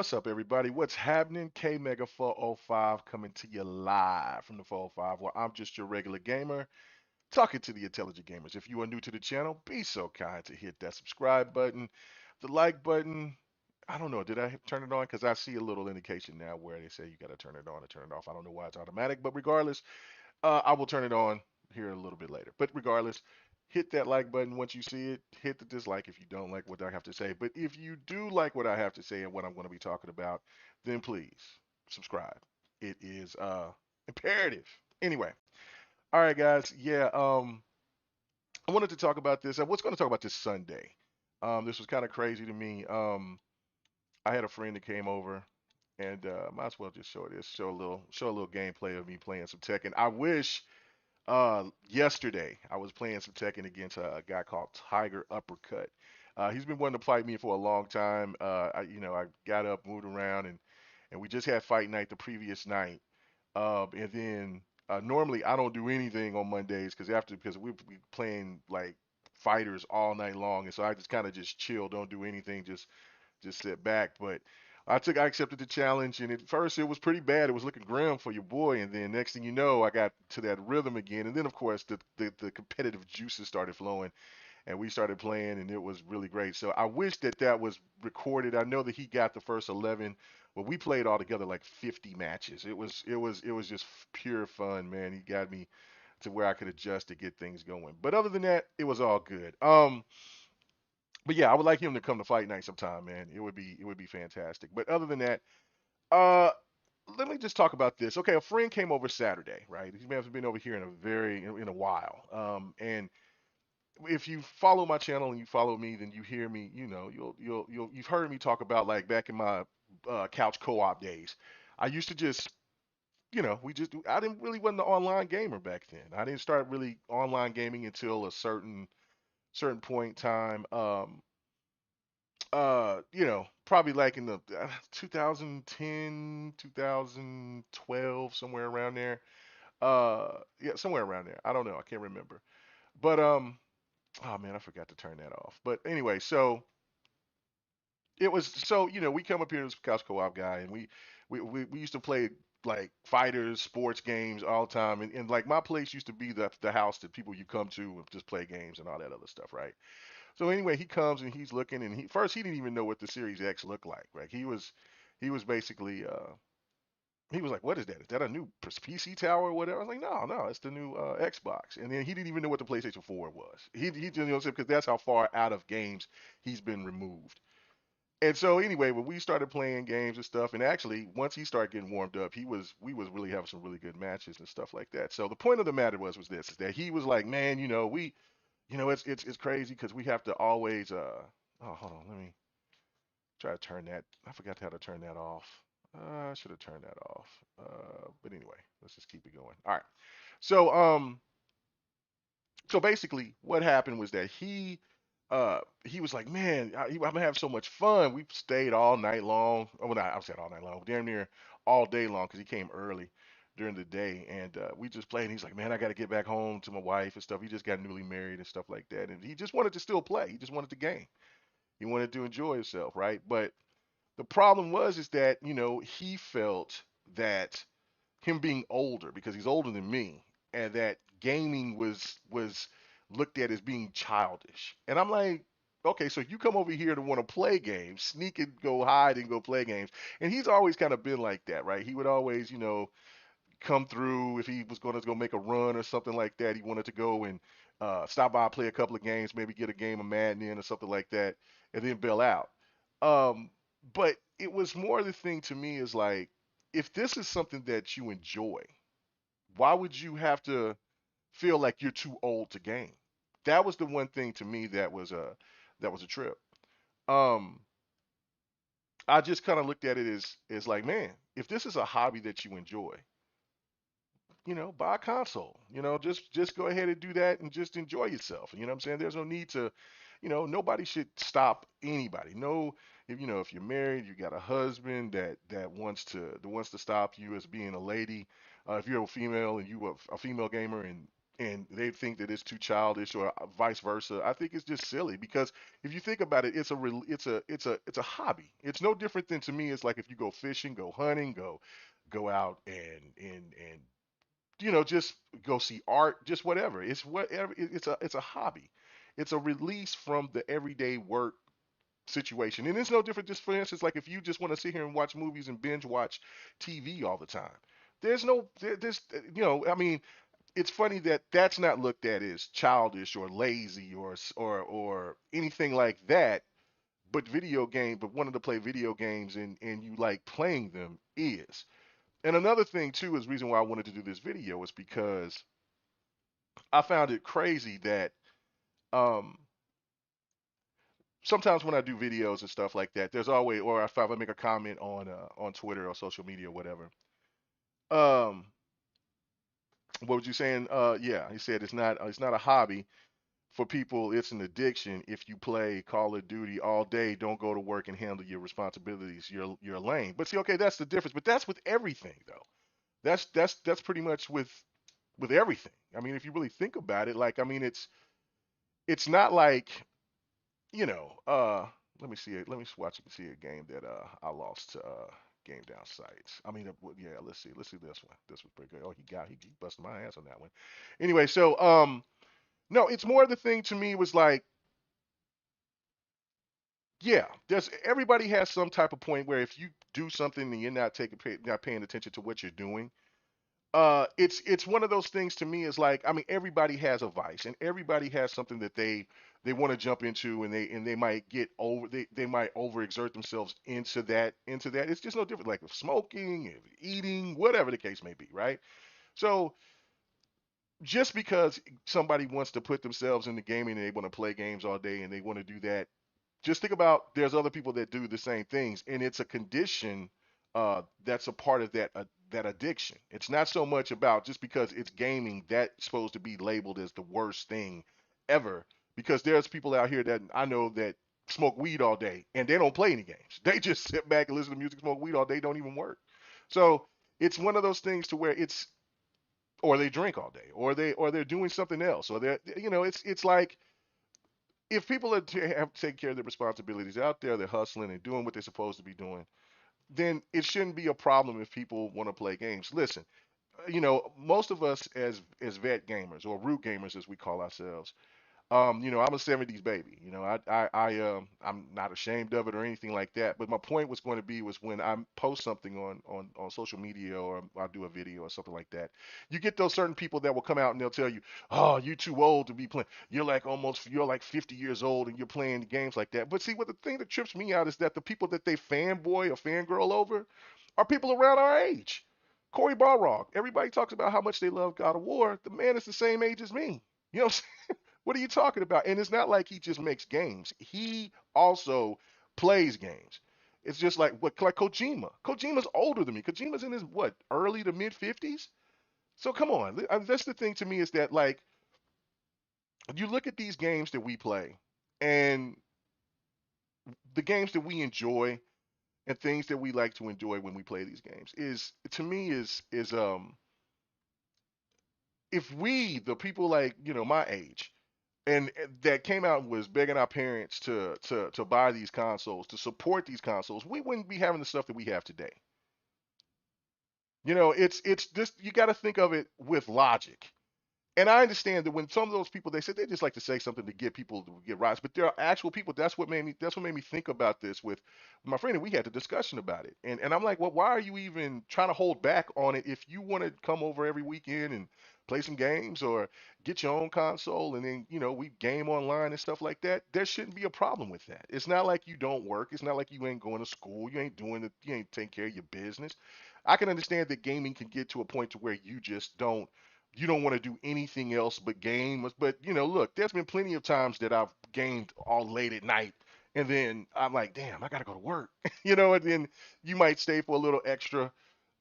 What's up, everybody? What's happening? KMEGA 405 coming to you live from the 405, where I'm just your regular gamer talking to the intelligent gamers. If you are new to the channel, be so kind to hit that subscribe button, the like button. I don't know, did I turn it on? Because I see a little indication now where they say you got to turn it on or turn it off. I don't know why it's automatic, but regardless, I will turn it on here a little bit later. But regardless, hit that like button once you see it. Hit the dislike if you don't like what I have to say. But if you do like what I have to say and what I'm going to be talking about, then please subscribe. It is imperative. Anyway, all right, guys. Yeah, I wanted to talk about this. I was going to talk about this Sunday. This was kind of crazy to me. I had a friend that came over, and might as well just show a little gameplay of me playing some Tekken. I wish yesterday I was playing some Tekken against a guy called Tiger Uppercut. He's been wanting to fight me for a long time. I got up, moved around, and we just had fight night the previous night. And then normally I don't do anything on Mondays because we playing like fighters all night long, and so I just kind of just chill, don't do anything, just sit back. But I accepted the challenge, and at first it was pretty bad. It was looking grim for your boy, and then next thing you know, I got to that rhythm again, and then of course the competitive juices started flowing, and we started playing, and it was really great. So I wish that was recorded. I know that he got the first 11, but we played all together like 50 matches. It was just pure fun, man. He got me to where I could adjust to get things going. But other than that, it was all good. But yeah, I would like him to come to fight night sometime, man. It would be fantastic. But other than that, uh, let me just talk about this. Okay, a friend came over Saturday, right? He hasn't been over here in a while. And if you follow my channel and you follow me, then you hear me. You've heard me talk about like back in my couch co-op days. I used to just I didn't really wasn't an online gamer back then. I didn't start really online gaming until a certain point in time. Probably like in the 2010, 2012, somewhere around there. Yeah, somewhere around there. I don't know. I can't remember. But oh man, I forgot to turn that off. But anyway, so we come up here as couch co-op guy, and we used to play like fighters, sports games all the time, and like my place used to be the house that people you come to and just play games and all that other stuff, right? So anyway, he comes and he's looking, and he didn't even know what the Series X looked like. Right? He was basically he was like, "What is that? Is that a new PC tower or whatever?" I was like, "No, no, it's the new Xbox." And then he didn't even know what the PlayStation 4 was. He just because that's how far out of games he's been removed. And so anyway, when we started playing games and stuff, and actually once he started getting warmed up, we was really having some really good matches and stuff like that. So the point of the matter was this is that he was like, "Man, it's crazy because we have to always oh, hold on, let me try to turn that. I forgot how to turn that off. I should have turned that off. But anyway, let's just keep it going. All right. So so basically what happened was that he was like, "Man, I'm gonna have so much fun." We stayed all night long. Oh, well, I said all night long, damn near all day long because he came early during the day, and we just played. And he's like, "Man, I got to get back home to my wife and stuff." He just got newly married and stuff like that, and he just wanted to still play. He just wanted to game. He wanted to enjoy himself, right? But the problem was is that he felt that him being older because he's older than me, and that gaming was looked at as being childish. And I'm like, okay, so you come over here to want to play games, sneak and go hide and go play games. And he's always kind of been like that, right? He would always, come through if he was going to go make a run or something like that. He wanted to go and stop by, play a couple of games, maybe get a game of Madden in or something like that, and then bail out. Um, but it was more the thing to me is like, if this is something that you enjoy, why would you have to feel like you're too old to game? That was the one thing to me that was a trip. Um, I just kind of looked at it as like, man, if this is a hobby that you enjoy, buy a console. Just go ahead and do that and just enjoy yourself. You know what I'm saying? There's no need to, nobody should stop anybody. No, if you're married, you got a husband that wants to stop you as being a lady. If you're a female and you a female gamer and and they think that it's too childish or vice versa. I think it's just silly because if you think about it, it's a hobby. It's no different than to me. It's like if you go fishing, go hunting, go out and just go see art, just whatever. It's whatever. It's a hobby. It's a release from the everyday work situation, and it's no different. Just for instance, like if you just want to sit here and watch movies and binge watch TV all the time. There's no, there's, I mean, it's funny that that's not looked at as childish or lazy or anything like that. But wanting to play video games and you like playing them is. And another thing too is reason why I wanted to do this video is because I found it crazy that um sometimes when I do videos and stuff like that, there's always or if I make a comment on Twitter or social media or whatever. Um, what was you saying? Yeah, he said it's not a hobby for people. It's an addiction. If you play Call of Duty all day, don't go to work and handle your responsibilities. You're lame. But see, okay, that's the difference. But that's with everything though. That's pretty much with everything. I mean, if you really think about it, like I mean, it's not like you know. Let me see it. Let me watch and see a game that I lost to Game Down Sites. I mean, yeah. Let's see. Let's see this one. This was pretty good. Oh, he busted my ass on that one. Anyway, so no, it's more the thing to me was like, yeah, there's everybody has some type of point where if you do something and you're not paying attention to what you're doing, it's one of those things to me is like I mean everybody has a vice and everybody has something that they want to jump into and they might they might overexert themselves into that. It's just no different like with smoking, if eating, whatever the case may be, right? So just because somebody wants to put themselves into gaming and they want to play games all day and they want to do that, just think about there's other people that do the same things, and it's a condition that's a part of that addiction. It's not so much about just because it's gaming that's supposed to be labeled as the worst thing ever. Because there's people out here that I know that smoke weed all day and they don't play any games. They just sit back and listen to music, smoke weed all day, don't even work. So it's one of those things to where it's or they drink all day or they're doing something else or it's like if people have taken care of their responsibilities out there, they're hustling and doing what they're supposed to be doing, then it shouldn't be a problem if people want to play games. Listen, most of us as vet gamers or root gamers as we call ourselves, I'm a '70s baby. I'm not ashamed of it or anything like that. But my point was going to be was when I post something on social media or I do a video or something like that, you get those certain people that will come out and they'll tell you, "Oh, you're too old to be playing. You're like 50 years old and you're playing games like that." But see, what the thing that trips me out is that the people that they fanboy or fangirl over are people around our age. Corey Balrog. Everybody talks about how much they love God of War. The man is the same age as me. You know what I'm what are you talking about? And it's not like he just makes games. He also plays games. It's just like Kojima. Kojima's older than me. Kojima's in his what, early to mid 50s? So come on. That's the thing to me is that like you look at these games that we play and the games that we enjoy and things that we like to enjoy when we play these games is to me is if we the people like, my age and that came out and was begging our parents to buy these consoles, to support these consoles, we wouldn't be having the stuff that we have today. It's just you got to think of it with logic. And I understand that when some of those people they said they just like to say something to get people to get rise, but there are actual people. That's what made me think about this with my friend, and we had the discussion about it. And I'm like, well, why are you even trying to hold back on it if you want to come over every weekend and play some games or get your own console and then we game online and stuff like that? There shouldn't be a problem with that. It's not like you don't work. It's not like you ain't going to school. You ain't doing it. You ain't taking care of your business. I can understand that gaming can get to a point to where you don't want to do anything else but game. But look, there's been plenty of times that I've gamed all late at night, and then I'm like, damn, I gotta go to work. And then you might stay for a little extra,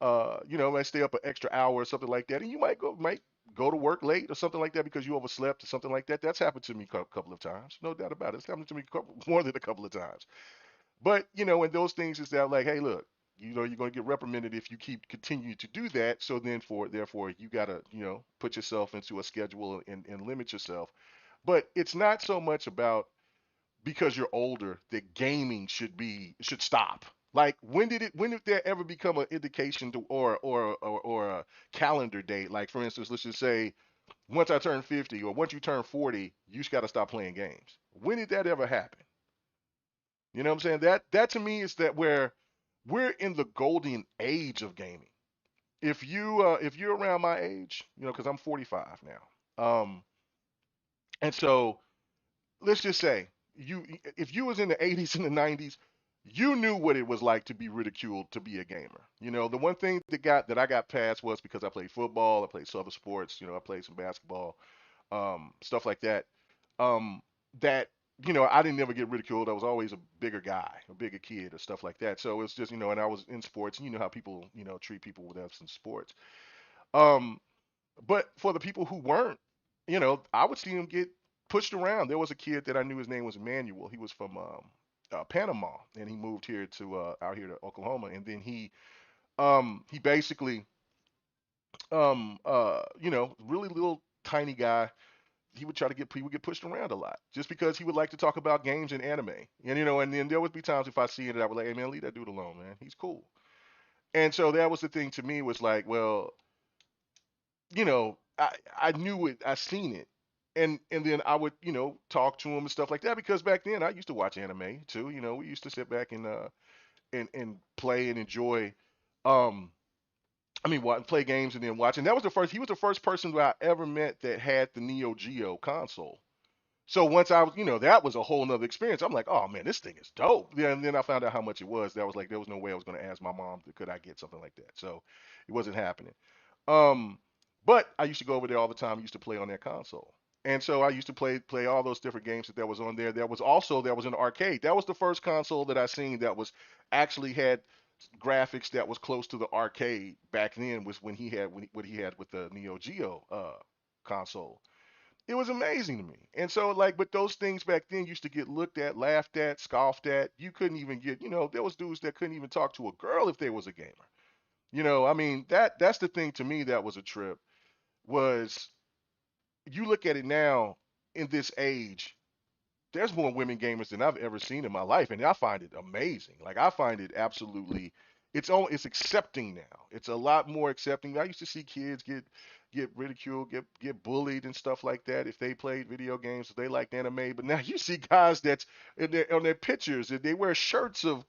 might stay up an extra hour or something like that, and you might go to work late or something like that because you overslept or something like that. That's happened to me a couple of times, no doubt about it. It's happened to me more than a couple of times. But and those things is that like, hey, look. You're going to get reprimanded if you keep continue to do that. So then therefore you got to, put yourself into a schedule and limit yourself. But it's not so much about because you're older that gaming should stop. Like when did there ever become an indication to or a calendar date? Like for instance, let's just say once I turn 50 or once you turn 40, you just got to stop playing games. When did that ever happen? You know what I'm saying? That to me is that where we're in the golden age of gaming. If you're around my age, because I'm 45 now, and so let's just say if you was in the 80s and the 90s, you knew what it was like to be ridiculed to be a gamer. The one thing that I got past was because I played football, I played some other sports, I played some basketball, stuff like that. Um, that I didn't never get ridiculed. I was always a bigger guy, a bigger kid, or stuff like that. So it's just and I was in sports. And you know how people treat people with us in sports. Um, but for the people who weren't, I would see them get pushed around. There was a kid that I knew his name was Emmanuel. He was from Panama, and he moved here to out here to Oklahoma, and then he basically really little tiny guy. He would get pushed around a lot just because he would like to talk about games and anime. And and then there would be times if I see it that I would like, hey man, leave that dude alone, man. He's cool. And so that was the thing to me was like, well, I knew it, I seen it. And then I would, talk to him and stuff like that because back then I used to watch anime too. We used to sit back and play and enjoy um play games and then watch. And he was the first person that I ever met that had the Neo Geo console. So once I was, that was a whole nother experience. I'm like, oh man, this thing is dope. And then I found out how much it was. That was like, there was no way I was going to ask my mom, could I get something like that? So it wasn't happening. Um, but I used to go over there all the time. I used to play on that console. And so I used to play all those different games that was on there. There was an arcade. That was the first console that I seen that was actually had graphics that was close to the arcade back then was what he had with the Neo Geo console. It was amazing to me. And so like, but those things back then used to get looked at, laughed at, scoffed at. You couldn't even get, there was dudes that couldn't even talk to a girl if they was a gamer. I mean, that's the thing to me that was a trip was you look at it now in this age, there's more women gamers than I've ever seen in my life, and I find it amazing. Like I find it absolutely, it's accepting now. It's a lot more accepting. I used to see kids get ridiculed, get bullied and stuff like that if they played video games, if they liked anime. But now you see guys that's on their pictures and they wear shirts of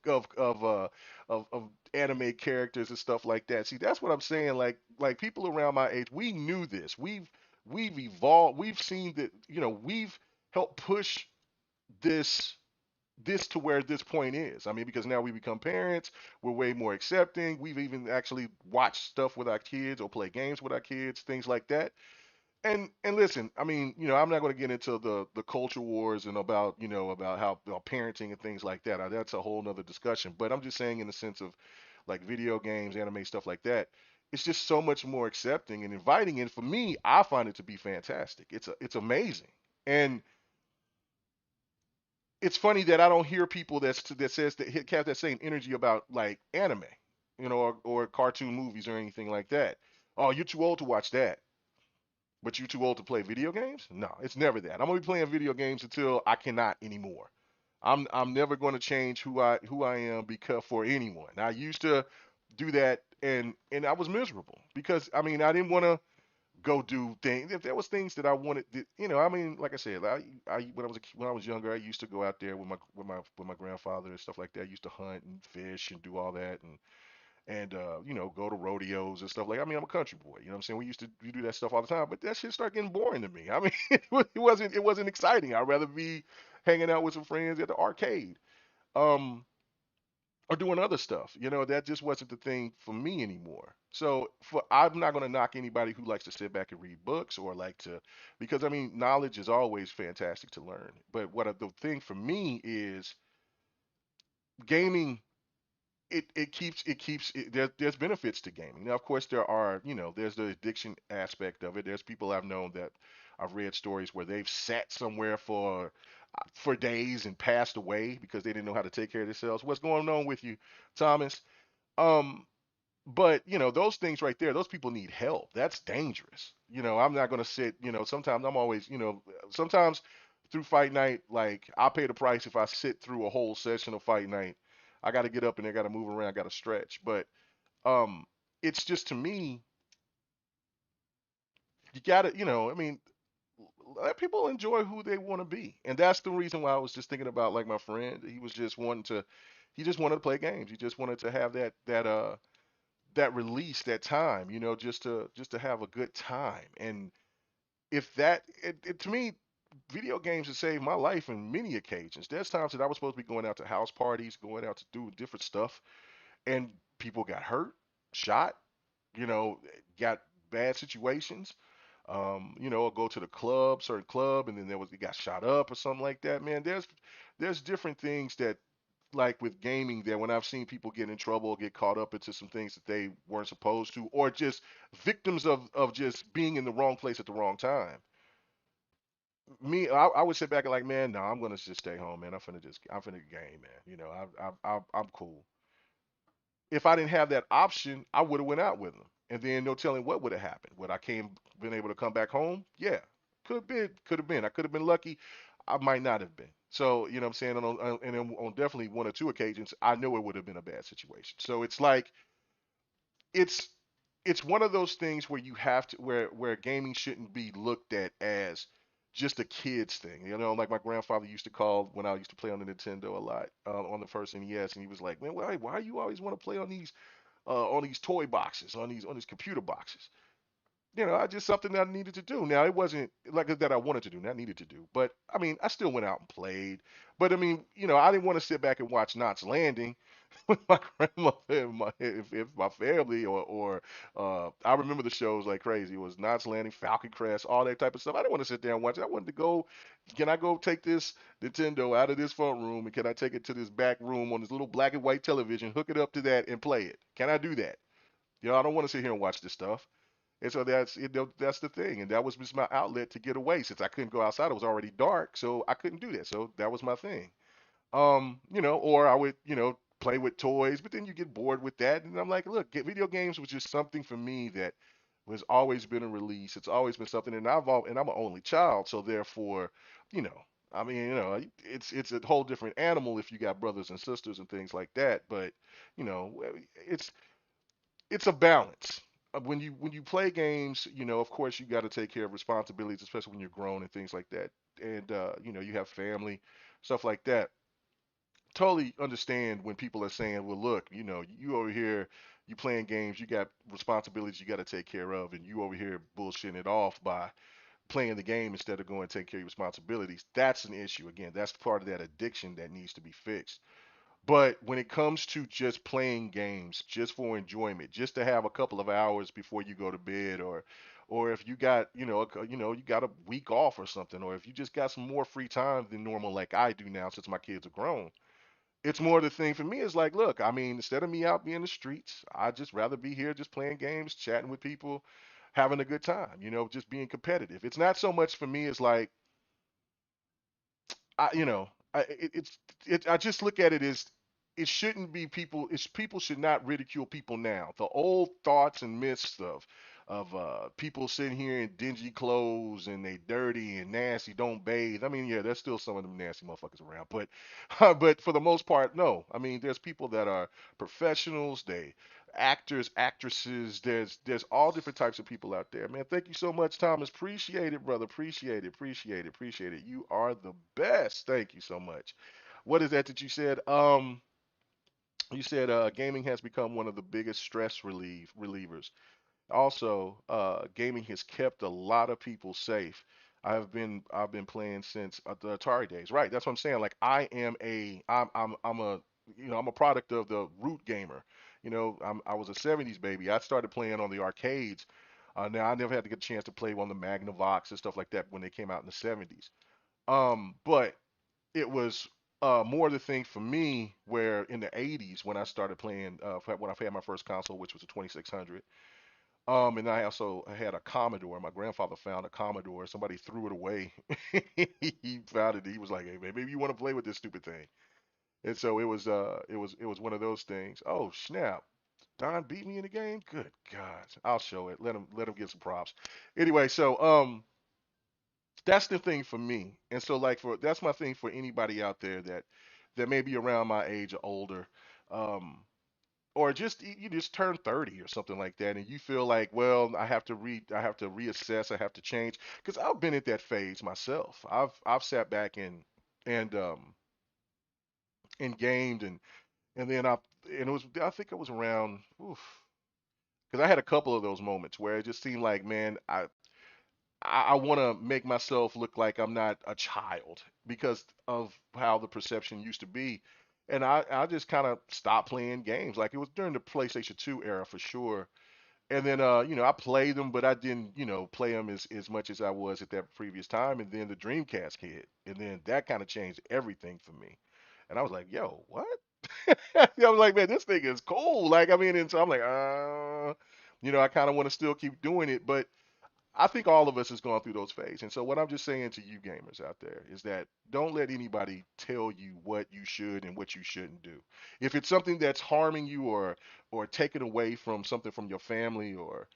anime characters and stuff like that. See, that's what I'm saying. Like people around my age, we knew this. We've evolved. We've seen that. We've helped push this to where this point is. I mean, because now we become parents, we're way more accepting. We've even actually watched stuff with our kids or play games with our kids, things like that. And listen, I mean, I'm not going to get into the culture wars and about how parenting and things like that. That's a whole nother discussion. But I'm just saying in the sense of like video games, anime, stuff like that. It's just so much more accepting and inviting. And for me, I find it to be fantastic. It's amazing. And it's funny that I don't hear people that says that have that same energy about like anime, or cartoon movies or anything like that. Oh, you're too old to watch that, but you're too old to play video games? No, it's never that. I'm gonna be playing video games until I cannot anymore. I'm never going to change who I am because for anyone. I used to do that and I was miserable because I mean I didn't want to go do things. If there was things that I wanted, I mean, like I said, when I was younger, I used to go out there with my grandfather and stuff like that. I used to hunt and fish and do all that and go to rodeos and stuff like. I mean, I'm a country boy. You know what I'm saying? We do that stuff all the time, but that shit started getting boring to me. I mean, it wasn't exciting. I'd rather be hanging out with some friends at the arcade. Um, or doing other stuff. That just wasn't the thing for me anymore. So I'm not going to knock anybody who likes to sit back and read books or like to, because I mean, knowledge is always fantastic to learn. But the thing for me is gaming. There's benefits to gaming. Now, of course, there's the addiction aspect of it. There's people I've known that I've read stories where they've sat somewhere for days and passed away because they didn't know how to take care of themselves. What's going on with you, Thomas? Um, but those things right there, those people need help. That's dangerous. I'm not gonna sit. Sometimes I'm always. Sometimes through fight night, like I'll pay the price if I sit through a whole session of fight night. I got to get up and I got to move around, got to stretch. But um, it's just to me, you got to. I mean, let people enjoy who they want to be, and that's the reason why I was just thinking about like my friend. He was just wanting to. He just wanted to play games. He just wanted to have that release, that time, just to have a good time. And if that, to me, video games have saved my life in many occasions. There's times that I was supposed to be going out to house parties, going out to do different stuff, and people got hurt, shot, you know, got bad situations. Or go to the club, certain club, and then it got shot up or something like that. Man, there's different things that like with gaming that when I've seen people get in trouble or get caught up into some things that they weren't supposed to, or just victims of just being in the wrong place at the wrong time. I would sit back and like, man, no, I'm gonna just stay home, man. I'm finna game, man. I'm cool. If I didn't have that option, I would have went out with them, and then no telling what would have happened. Would I been able to come back home? Yeah, could have been. I could have been lucky. I might not have been. So you know what I'm saying. And on definitely one or two occasions, I know it would have been a bad situation. So it's like it's it's one of those things where you have to where gaming shouldn't be looked at as just a kids thing. Like my grandfather used to call when I used to play on the Nintendo a lot on the first NES, and he was like, "Man, why you always want to play on these toy boxes, on these computer boxes?" I just something that I needed to do. Now it wasn't like that I wanted to do, not needed to do. But I mean, I still went out and played. But I mean, I didn't want to sit back and watch Knots Landing with my grandmother and if my family or I remember the shows like crazy. It was Knots Landing, Falcon Crest, all that type of stuff. I didn't want to sit there and watch it. I wanted to go. Can I go take this Nintendo out of this front room and can I take it to this back room on this little black and white television, hook it up to that and play it? Can I do that? I don't want to sit here and watch this stuff. And so that's the thing, and that was just my outlet to get away. Since I couldn't go outside, it was already dark, so I couldn't do that. So that was my thing. Or I would, play with toys, but then you get bored with that, and I'm like, look, video games was just something for me that was always been a release. It's always been something, and I'm an only child, so therefore, you know, I mean, it's a whole different animal if you got brothers and sisters and things like that. But it's it's a balance. When you play games, of course you got to take care of responsibilities, especially when you're grown and things like that. And you have family, stuff like that. Totally understand when people are saying, "Well, look, you over here, you playing games, you got responsibilities you got to take care of, and you over here bullshitting it off by playing the game instead of going and take care of your responsibilities." That's an issue. Again, that's part of that addiction that needs to be fixed. But when it comes to just playing games, just for enjoyment, just to have a couple of hours before you go to bed, or if you got, you got a week off or something, or if you just got some more free time than normal, like I do now since my kids are grown, it's more the thing for me is like, look, I mean, instead of me out being in the streets, I'd just rather be here just playing games, chatting with people, having a good time, just being competitive. It's not so much for me as like I, you know, I, I just look at it as it shouldn't be people. People should not ridicule people now. The old thoughts and myths of people sitting here in dingy clothes and they dirty and nasty, don't bathe. I mean, yeah, there's still some of them nasty motherfuckers around, but but for the most part, no. I mean, there's people that are professionals. They actors, actresses. There's all different types of people out there. Man, thank you so much, Thomas. Appreciate it, brother. Appreciate it. Appreciate it. Appreciate it. You are the best. Thank you so much. What is that you said? You said gaming has become one of the biggest stress relievers. Also, gaming has kept a lot of people safe. I've been playing since the Atari days. Right, that's what I'm saying. Like I'm a product of the root gamer. I was a '70s baby. I started playing on the arcades. Now I never had to get a chance to play on the Magnavox and stuff like that when they came out in the '70s. But it was more the thing for me where in the '80s when I started playing when I had my first console, which was a 2600. And I also had a Commodore. My grandfather found a Commodore. Somebody threw it away. He found it. He was like, "Hey man, maybe you want to play with this stupid thing." And so it was one of those things. Oh snap! Don beat me in the game. Good God, I'll show it. Let him get some props. Anyway, so that's the thing for me. And so like for that's my thing for anybody out there that may be around my age or older. Um, or just you just turn 30 or something like that and you feel like, well, I have to reassess, I have to change because I've been at that phase myself. I've sat back and and gamed and then and it was I think it was around because I had a couple of those moments where it just seemed like, man, I want to make myself look like I'm not a child because of how the perception used to be. And I just kind of stopped playing games. Like it was during the PlayStation 2 era for sure. And then, I played them, but I didn't, play them as much as I was at that previous time. And then the Dreamcast hit. And then that kind of changed everything for me. And I was like, yo, what? I was like, man, this thing is cool. Like, I mean, and so I'm like, I kind of want to still keep doing it, but I think all of us has gone through those phases. And so what I'm just saying to you gamers out there is that don't let anybody tell you what you should and what you shouldn't do. If it's something that's harming you or taking away from something from your family or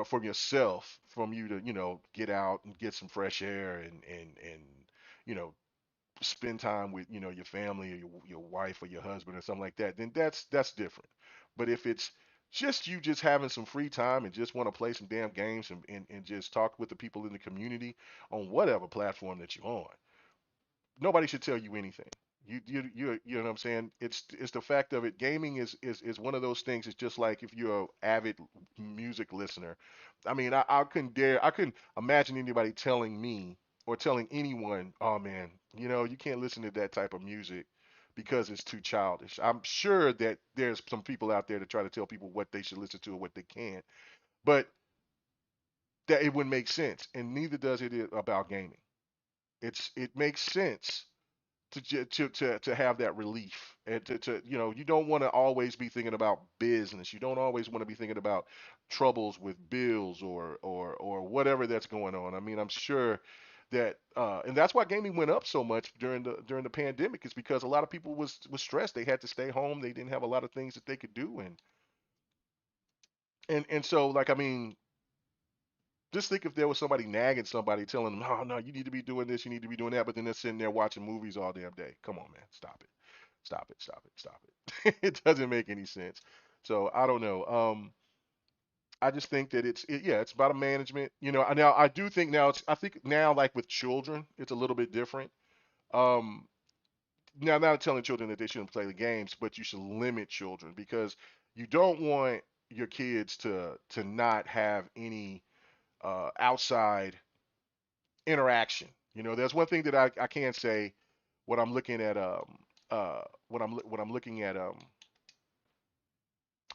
from yourself, from you to, get out and get some fresh air and you know, spend time with your family or your wife or your husband or something like that, then that's different. But if it's just you just having some free time and just want to play some damn games and just talk with the people in the community on whatever platform that you're on, nobody should tell you anything. You know what I'm saying? It's the fact of it. Gaming is one of those things. It's just like if you're an avid music listener. I mean, I couldn't imagine anybody telling me or telling anyone, oh man, you can't listen to that type of music because it's too childish. I'm sure that there's some people out there that try to tell people what they should listen to or what they can't, but that it wouldn't make sense, and neither does it about gaming. It makes sense to have that relief and to you don't want to always be thinking about business. You don't always want to be thinking about troubles with bills or whatever that's going on. I mean, I'm sure that and that's why gaming went up so much during the pandemic is because a lot of people was stressed. They had to stay home. They didn't have a lot of things that they could do and so like I mean just think if there was somebody nagging somebody telling them, oh no, you need to be doing this, you need to be doing that, but then they're sitting there watching movies all damn day. Come on, man, stop it. Stop it, stop it, stop it. It doesn't make any sense. So I don't know. I just think that yeah, it's about a management. Now I do think now I think now like with children, it's a little bit different. Um, Now not telling children that they shouldn't play the games, but you should limit children because you don't want your kids to not have any outside interaction. There's one thing that I can say when I'm looking at when I'm looking at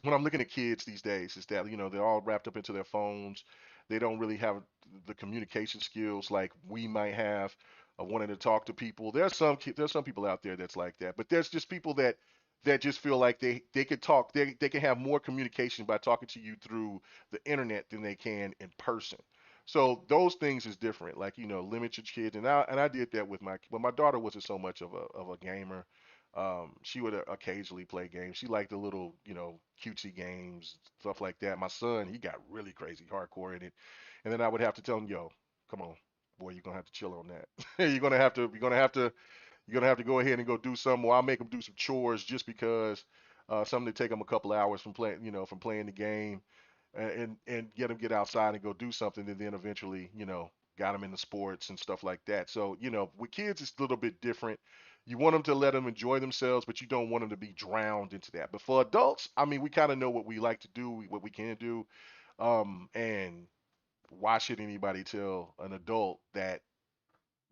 when I'm looking at kids these days is that they're all wrapped up into their phones. They don't really have the communication skills like we might have of wanting to talk to people. There's some people out there that's like that, but there's just people that just feel like they could talk. They can have more communication by talking to you through the internet than they can in person. So those things is different. Like limit your kids, and I did that with my daughter wasn't so much of a gamer. She would occasionally play games. She liked the little, cutesy games, stuff like that. My son, he got really crazy hardcore in it. And then I would have to tell him, yo, come on, boy, you're gonna have to chill on that. You're gonna have to go ahead and go do something, or I'll make him do some chores just because something to take him a couple hours from playing, from playing the game, and get outside and go do something, and then eventually, got him into sports and stuff like that. So, with kids, it's a little bit different. You want them to let them enjoy themselves, but you don't want them to be drowned into that. But for adults, I mean, we kind of know what we like to do, what we can do, and why should anybody tell an adult that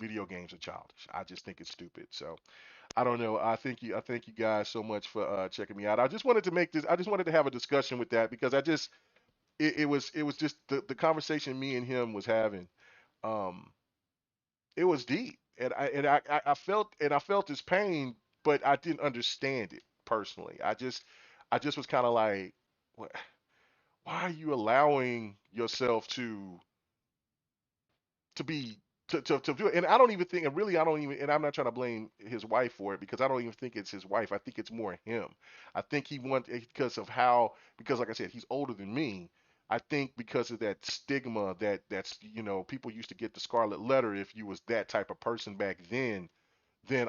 video games are childish? I just think it's stupid. So I don't know. I thank you guys so much for checking me out. I just wanted to make this. I just wanted to have a discussion with that because it was just the conversation me and him was having. Um, it was deep, and I felt his pain, but I didn't understand it personally. I just was kind of like, what, why are you allowing yourself to be to do it. And I don't even think, and really, I don't even, and I'm not trying to blame his wife for it because I don't even think it's his wife. I think it's more him. I think he wants, because of how, because like I said, he's older than me. I think because of that stigma that's, people used to get the scarlet letter if you was that type of person back then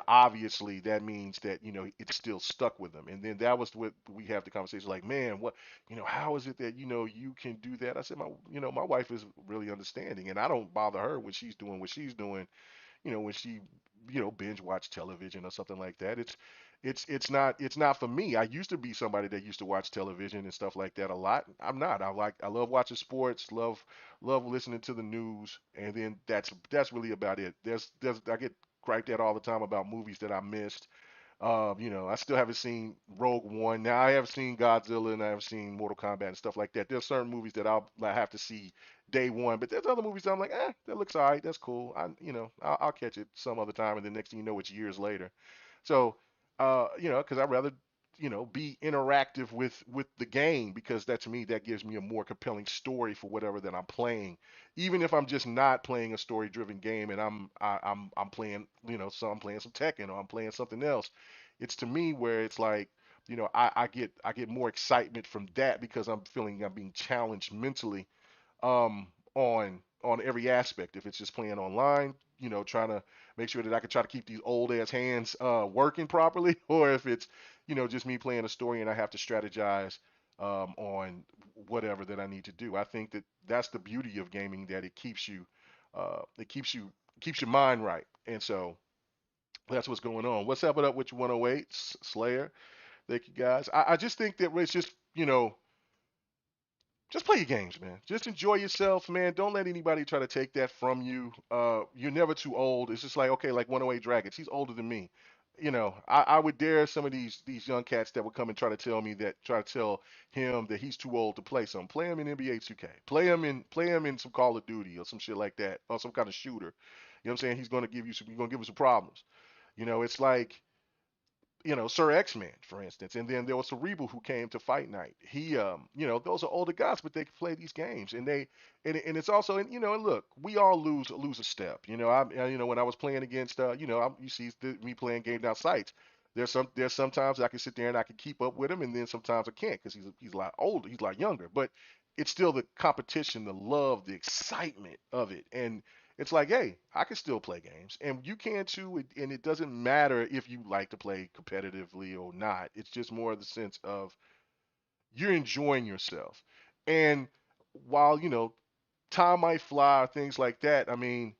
obviously that means that it's still stuck with them. And then that was what we have the conversation like, man, what, how is it that you can do that? I said, my wife is really understanding, and I don't bother her when she's doing what she's doing, when she, binge watch television or something like that. It's not for me. I used to be somebody that used to watch television and stuff like that a lot. I'm not. I love watching sports, love listening to the news, and then that's really about it. There's I get griped at all the time about movies that I missed. I still haven't seen Rogue One. Now I have seen Godzilla and I have seen Mortal Kombat and stuff like that. There's certain movies that I have to see day one, but there's other movies that I'm like, that looks all right. That's cool. I'll catch it some other time, and the next thing you know, it's years later. So, because I'd rather, be interactive with the game because that to me that gives me a more compelling story for whatever that I'm playing, even if I'm just not playing a story-driven game and I'm playing, so I'm playing some Tekken or I'm playing something else. It's to me where it's like, I get more excitement from that because I'm feeling I'm being challenged mentally on every aspect. If it's just playing online, trying to make sure that I can try to keep these old ass hands working properly, or if it's just me playing a story and I have to strategize on whatever that I need to do. I think that that's the beauty of gaming, that it keeps your mind right, and so that's what's going on. What's up with you, 108 Slayer? Thank you guys. I just think that it's just play your games, man. Just enjoy yourself, man. Don't let anybody try to take that from you. You're never too old. It's just like, okay, like 108 Dragons. He's older than me. I would dare some of these young cats that would come and try to tell him that he's too old to play something. Play him in NBA 2K. Play him in some Call of Duty or some shit like that, or some kind of shooter. You know what I'm saying? He's gonna give you some problems. It's like Sir X-Man, for instance. And then there was Cerebral who came to Fight Night. Those are older guys, but they can play these games, and it's also, and look, we all lose a step. When I was playing against, you see me playing game down sites. There's sometimes I can sit there and I can keep up with him, and then sometimes I can't because he's a lot older, he's a lot younger. But it's still the competition, the love, the excitement of it, and it's like, hey, I can still play games, and you can too. And it doesn't matter if you like to play competitively or not. It's just more of the sense of you're enjoying yourself. And while time might fly, things like that. I mean,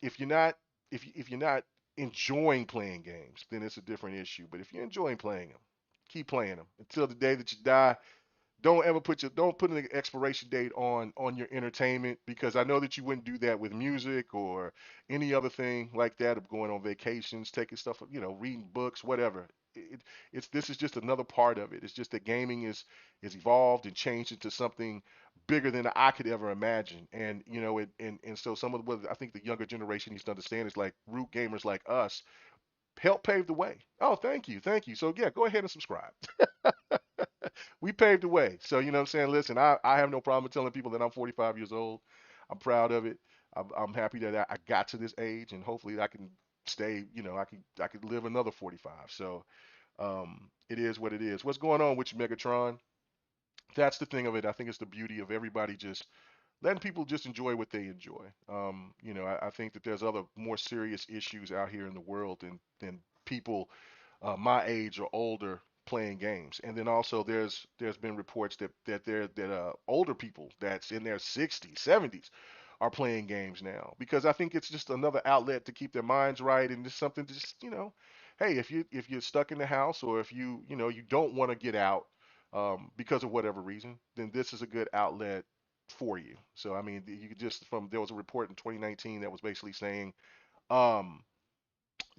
if you're not if you're not enjoying playing games, then it's a different issue. But if you're enjoying playing them, keep playing them until the day that you die. Don't put an expiration date on your entertainment, because I know that you wouldn't do that with music or any other thing like that, of going on vacations, taking stuff, reading books, whatever. It's This is just another part of it. It's just that gaming is evolved and changed into something bigger than I could ever imagine. And and so some of what I think the younger generation needs to understand is, like, root gamers like us help pave the way. Oh, thank you. So yeah, go ahead and subscribe. We paved the way. So, you know what I'm saying? Listen, I have no problem telling people that I'm 45 years old. I'm proud of it. I'm happy that I got to this age, and hopefully I can stay, I could live another 45. So, it is what it is. What's going on with you, Megatron? That's the thing of it. I think it's the beauty of everybody just letting people just enjoy what they enjoy. I think that there's other more serious issues out here in the world than people my age or older playing games. And then also there's been reports that older people that's in their 60s, 70s are playing games now, because I think it's just another outlet to keep their minds right, and just something to just, hey, if you're stuck in the house, or if you don't want to get out because of whatever reason, then this is a good outlet for you. So I mean, you could just from there was a report in 2019 that was basically saying um,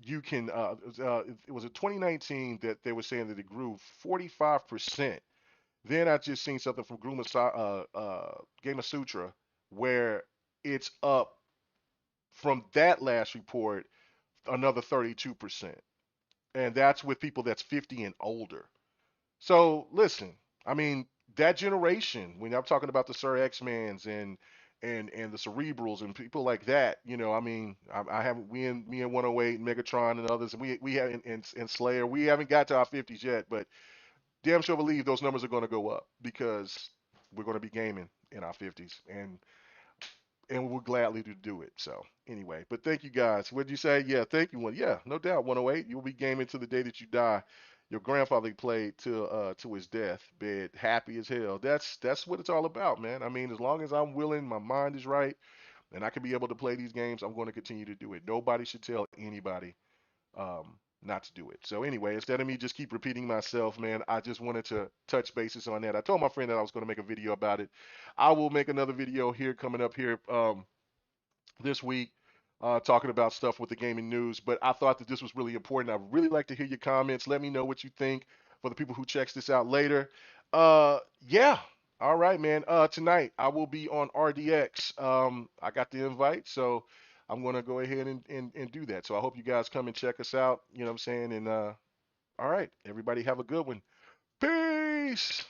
you can it was in 2019 that they were saying that it grew 45%. Then I just seen something from Game of Sutra where it's up from that last report another 32%. And that's with people that's 50 and older. So listen, I mean, that generation, when I'm talking about the Sir X-Mans and and the Cerebrals and people like that. I mean, I haven't me and 108, Megatron and others, and we haven't and Slayer. We haven't got to our 50s yet, but damn sure believe those numbers are going to go up because we're going to be gaming in our 50s, and we'll gladly do it. So anyway, but thank you guys. What'd you say? Yeah, thank you. Yeah, no doubt. 108, you'll be gaming to the day that you die. Your grandfather played to his death bed, happy as hell. That's what it's all about, man. I mean, as long as I'm willing, my mind is right, and I can be able to play these games, I'm going to continue to do it. Nobody should tell anybody not to do it. So anyway, instead of me just keep repeating myself, man, I just wanted to touch bases on that. I told my friend that I was going to make a video about it. I will make another video here coming up here this week talking about stuff with the gaming news. But I thought that this was really important. I'd really like to hear your comments. Let me know what you think for the people who checks this out later. Yeah. All right, man. Tonight I will be on RDX. I got the invite, so I'm gonna go ahead and do that. So I hope you guys come and check us out. You know what I'm saying? And all right, everybody have a good one. Peace.